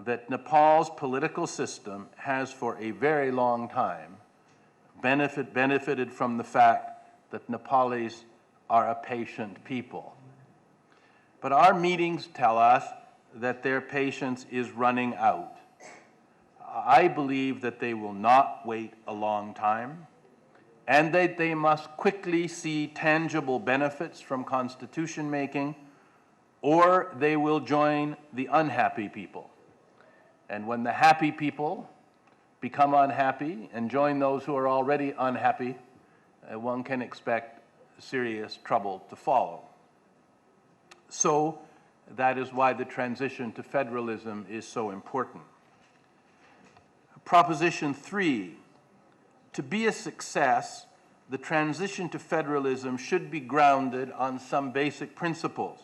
that Nepal's political system has for a very long time benefited from the fact that Nepalis are a patient people. But our meetings tell us that their patience is running out. I believe that they will not wait a long time, and that they must quickly see tangible benefits from constitution making, or they will join the unhappy people. And when the happy people become unhappy and join those who are already unhappy, one can expect serious trouble to follow. So that is why the transition to federalism is so important. Proposition 3, to be a success, the transition to federalism should be grounded on some basic principles.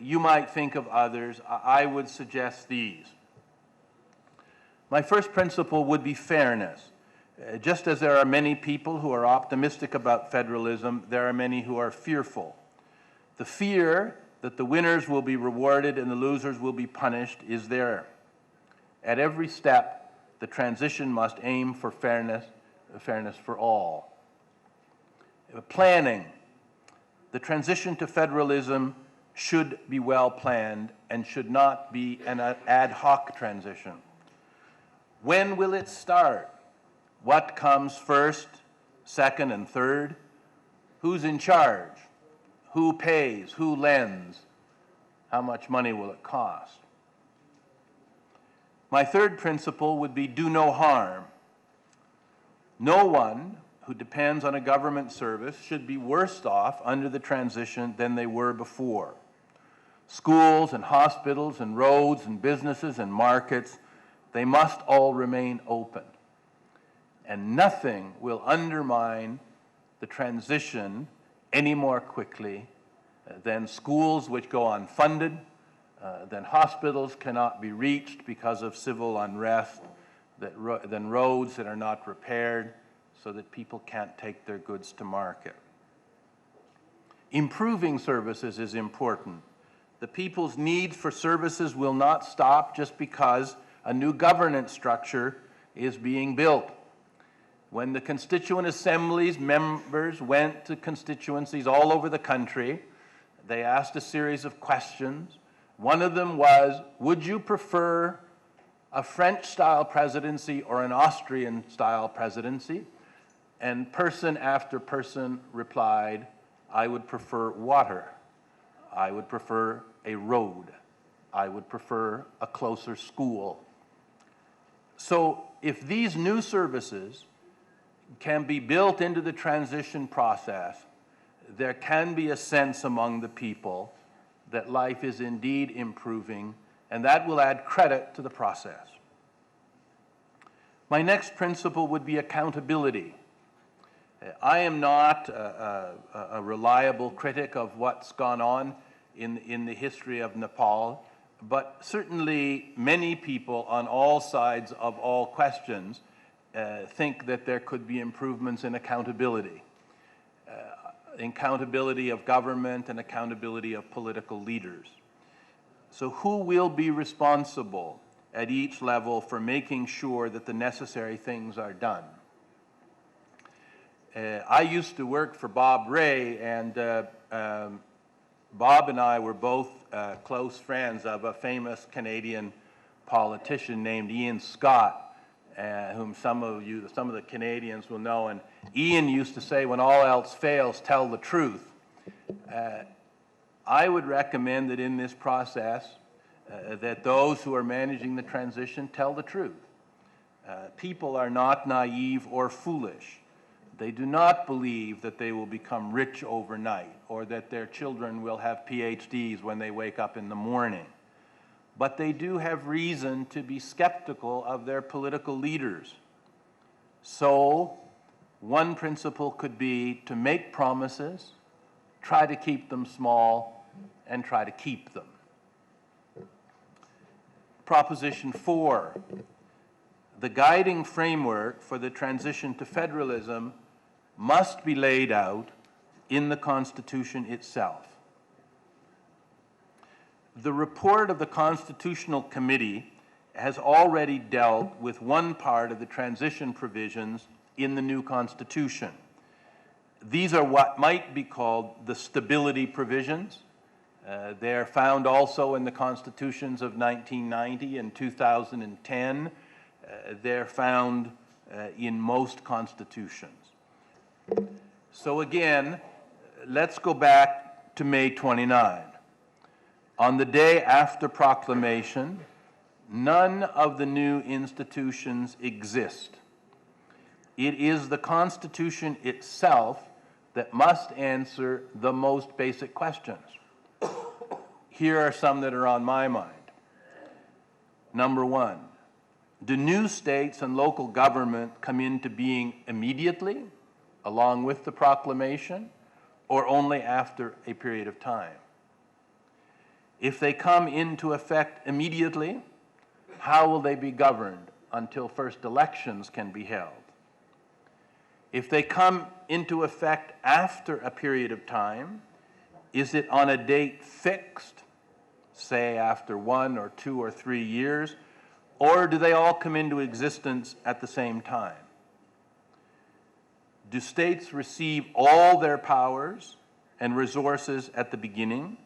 You might think of others. I would suggest these. My first principle would be fairness. Just as there are many people who are optimistic about federalism, there are many who are fearful. The fear that the winners will be rewarded and the losers will be punished is there. At every step, the transition must aim for fairness for all. Planning. The transition to federalism should be well planned and should not be an ad hoc transition. When will it start? What comes first, second, and third? Who's in charge? Who pays? Who lends? How much money will it cost? My third principle would be do no harm. No one who depends on a government service should be worse off under the transition than they were before. Schools and hospitals and roads and businesses and markets, they must all remain open. And nothing will undermine the transition any more quickly than schools which go unfunded, than hospitals cannot be reached because of civil unrest, than roads that are not repaired so that people can't take their goods to market. Improving services is important. The people's need for services will not stop just because a new governance structure is being built. When the Constituent Assembly's members went to constituencies all over the country, they asked a series of questions. One of them was, would you prefer a French-style presidency or an Austrian-style presidency? And person after person replied, I would prefer water. I would prefer a road. I would prefer a closer school. So if these new services can be built into the transition process, there can be a sense among the people that life is indeed improving, and that will add credit to the process. My next principle would be accountability. I am not a reliable critic of what's gone on in the history of Nepal, but certainly many people on all sides of all questions think that there could be improvements in accountability. Accountability of government and accountability of political leaders. So who will be responsible at each level for making sure that the necessary things are done? I used to work for Bob Rae, and Bob and I were both close friends of a famous Canadian politician named Ian Scott, whom some of the Canadians will know. And Ian used to say, when all else fails, tell the truth. I would recommend that in this process, that those who are managing the transition tell the truth. People are not naive or foolish. They do not believe that they will become rich overnight or that their children will have PhDs when they wake up in the morning. But they do have reason to be skeptical of their political leaders. So, one principle could be to make promises, try to keep them small, and try to keep them. Proposition 4, the guiding framework for the transition to federalism must be laid out in the Constitution itself. The report of the Constitutional Committee has already dealt with one part of the transition provisions in the new Constitution. These are what might be called the stability provisions. They are found also in the constitutions of 1990 and 2010. They're found in most constitutions. So again, let's go back to May 29. On the day after proclamation, none of the new institutions exist. It is the Constitution itself that must answer the most basic questions. Here are some that are on my mind. Number one, do new states and local government come into being immediately, along with the proclamation, or only after a period of time? If they come into effect immediately, how will they be governed until first elections can be held? If they come into effect after a period of time, is it on a date fixed, say after 1 or 2 or 3 years, or do they all come into existence at the same time? Do states receive all their powers and resources at the beginning,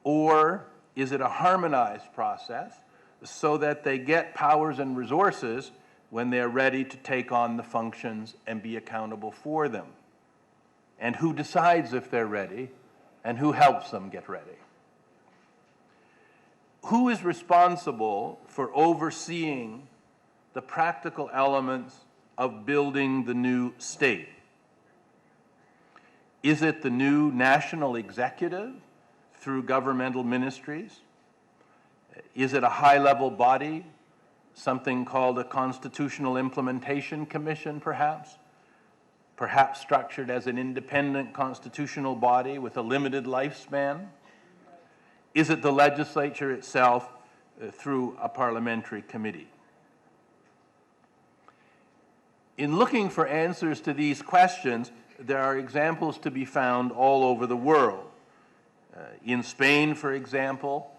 or is it a harmonized process so that they get powers and resources when they're ready to take on the functions and be accountable for them? And who decides if they're ready, and who helps them get ready? Who is responsible for overseeing the practical elements of building the new state? Is it the new national executive through governmental ministries? Is it a high-level body, something called a Constitutional Implementation Commission, perhaps structured as an independent constitutional body with a limited lifespan? Is it the legislature itself through a parliamentary committee? In looking for answers to these questions, there are examples to be found all over the world. In Spain, for example,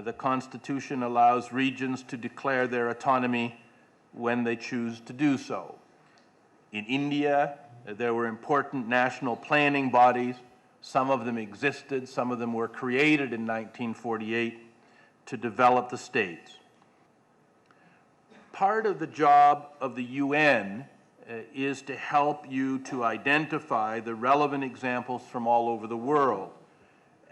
the Constitution allows regions to declare their autonomy when they choose to do so. In India, there were important national planning bodies. Some of them existed, some of them were created in 1948 to develop the states. Part of the job of the UN is to help you to identify the relevant examples from all over the world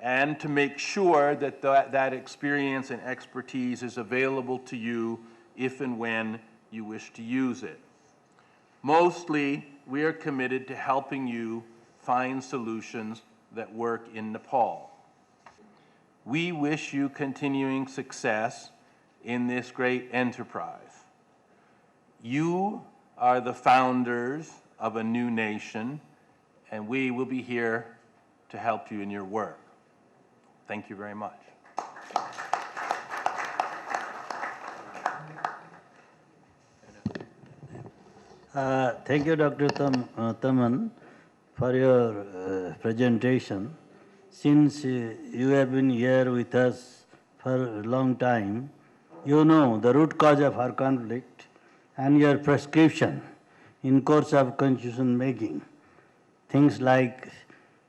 and to make sure that that experience and expertise is available to you if and when you wish to use it. Mostly, we are committed to helping you find solutions that work in Nepal. We wish you continuing success in this great enterprise. You are the founders of a new nation, and we will be here to help you in your work. Thank you very much. Thank you, Dr. Taman, for your presentation. Since you have been here with us for a long time, you know the root cause of our conflict and your prescription in course of constitution making. Things like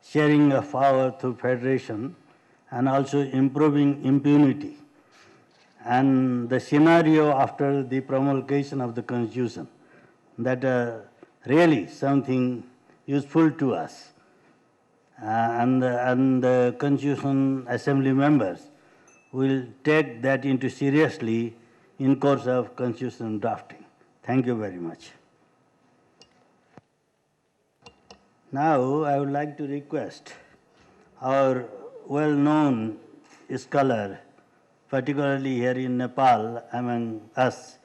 sharing of power through federation and also improving impunity and the scenario after the promulgation of the constitution that are really something useful to us. And the Constitution Assembly members will take that into seriously in course of Constitution drafting. Thank you very much. Now I would like to request our well-known scholar, particularly here in Nepal among us,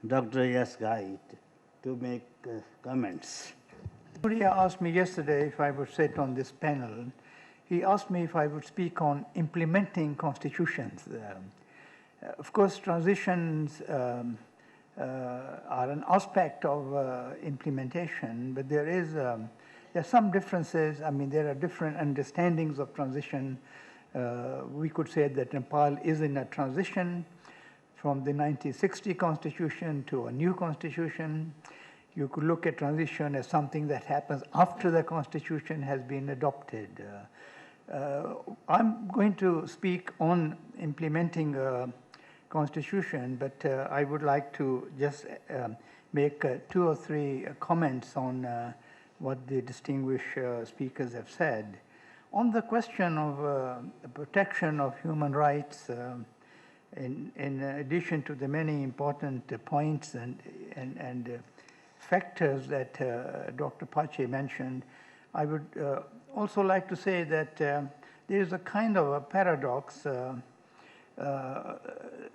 Dr. Yash Ghai, to make comments. Somebody asked me yesterday if I would sit on this panel. He asked me if I would speak on implementing constitutions. Of course, transitions are an aspect of implementation, but there are some differences. I mean, there are different understandings of transition. We could say that Nepal is in a transition from the 1960 constitution to a new constitution. You could look at transition as something that happens after the constitution has been adopted. I'm going to speak on implementing a constitution, but I would like to just make 2 or 3 comments on what the distinguished speakers have said. On the question of the protection of human rights, in addition to the many important points and factors that Dr. Pache mentioned, I would also like to say that there is a kind of a paradox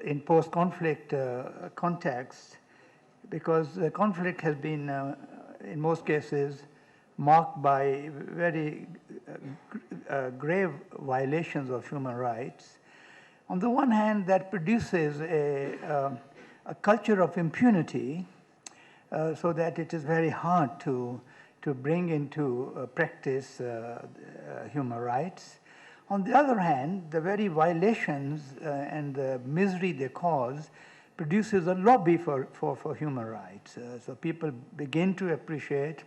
in post-conflict context, because the conflict has been, in most cases, marked by very grave violations of human rights. On the one hand, that produces a culture of impunity, so that it is very hard to bring into practice human rights. On the other hand, the very violations and the misery they cause produces a lobby for human rights. So people begin to appreciate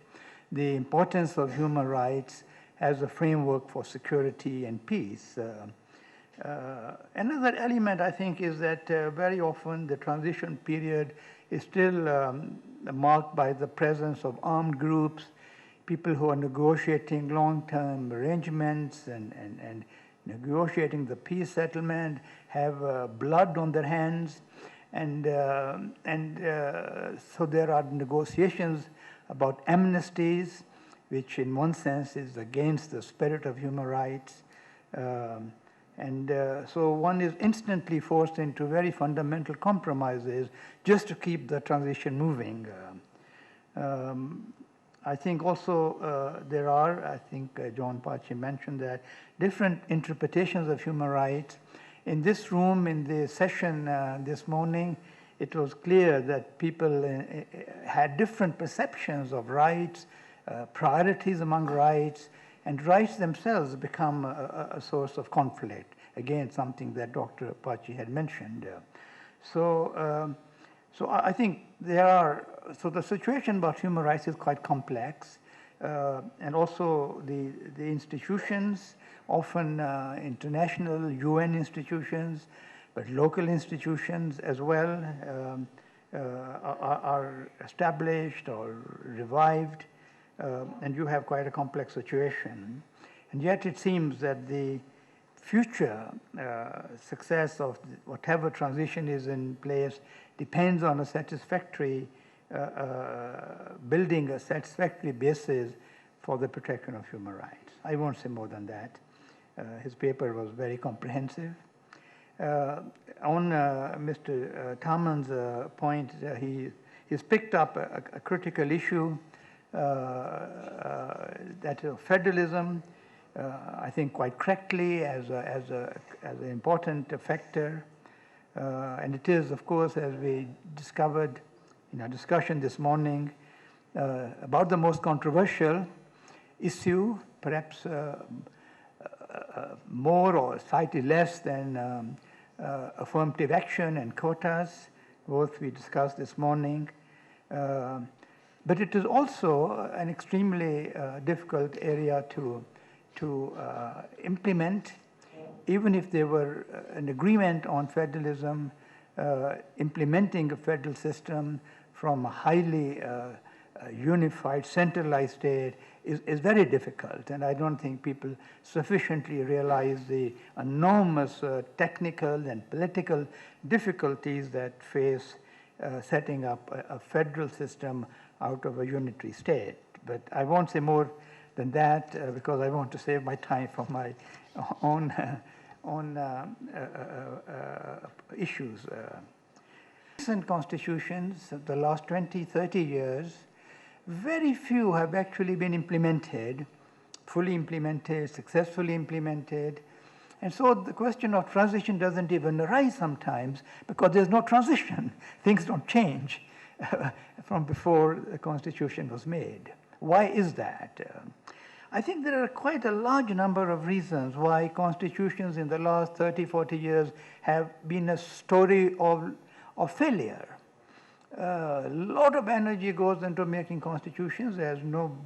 the importance of human rights as a framework for security and peace. Another element, I think, is that very often the transition period is still marked by the presence of armed groups, people who are negotiating long-term arrangements and negotiating the peace settlement, have blood on their hands, and so there are negotiations about amnesties, which in one sense is against the spirit of human rights. So one is instantly forced into very fundamental compromises just to keep the transition moving. I think also there are, I think John Pache mentioned that, different interpretations of human rights. In this room, in the session this morning, it was clear that people had different perceptions of rights, priorities among rights, and rights themselves become a source of conflict. Again, something that Dr. Pache had mentioned. So I think so the situation about human rights is quite complex, and also the institutions, often international UN institutions, but local institutions as well, are established or revived, and you have quite a complex situation. And yet it seems that the future success of whatever transition is in place depends on a satisfactory, building a satisfactory basis for the protection of human rights. I won't say more than that. His paper was very comprehensive. On Mr. Thaman's point, he's picked up a critical issue, that of federalism, I think quite correctly as an important factor. And it is, of course, as we discovered in our discussion this morning, about the most controversial issue, perhaps more or slightly less than affirmative action and quotas, both we discussed this morning. But it is also an extremely difficult area to implement. Even if there were an agreement on federalism, implementing a federal system from a highly unified, centralized state is very difficult. And I don't think people sufficiently realize the enormous technical and political difficulties that face setting up a federal system out of a unitary state. But I won't say more than that because I want to save my time for my own issues. Recent constitutions of the last 20, 30 years, very few have actually been implemented, fully implemented, successfully implemented. And so the question of transition doesn't even arise sometimes because there's no transition. Things don't change from before the Constitution was made. Why is that? I think there are quite a large number of reasons why constitutions in the last 30, 40 years have been a story of of failure. A lot of energy goes into making constitutions, as no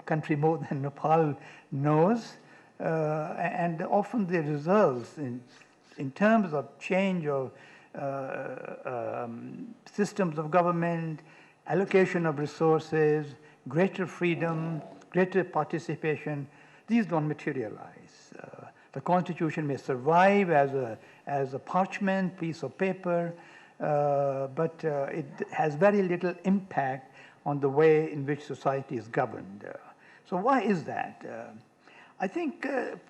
country more than Nepal knows, and often the results in terms of change of systems of government, allocation of resources, greater freedom, greater participation, these don't materialize. The constitution may survive as a parchment piece of paper, but it has very little impact on the way in which society is governed. So why is that? I think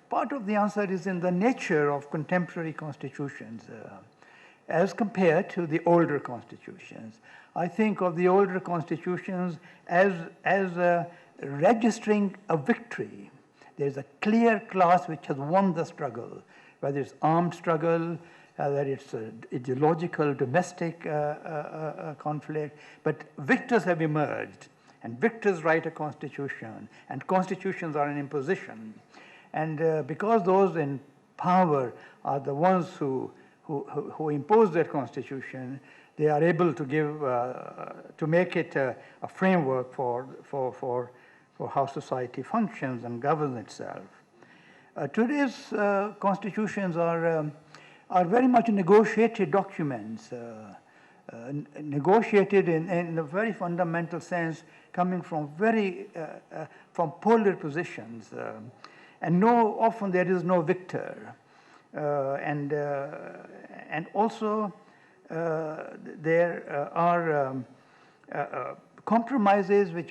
part of the answer is in the nature of contemporary constitutions as compared to the older constitutions. I think of the older constitutions as registering a victory. There's a clear class which has won the struggle, whether it's armed struggle, whether it's ideological, domestic conflict, but victors have emerged, and victors write a constitution, and constitutions are an imposition. And because those in power are the ones who impose their constitution, they are able to give, to make it a framework for how society functions and governs itself. Today's constitutions are very much negotiated documents, negotiated in a very fundamental sense, coming from from polar positions, and often there is no victor, and also there are compromises which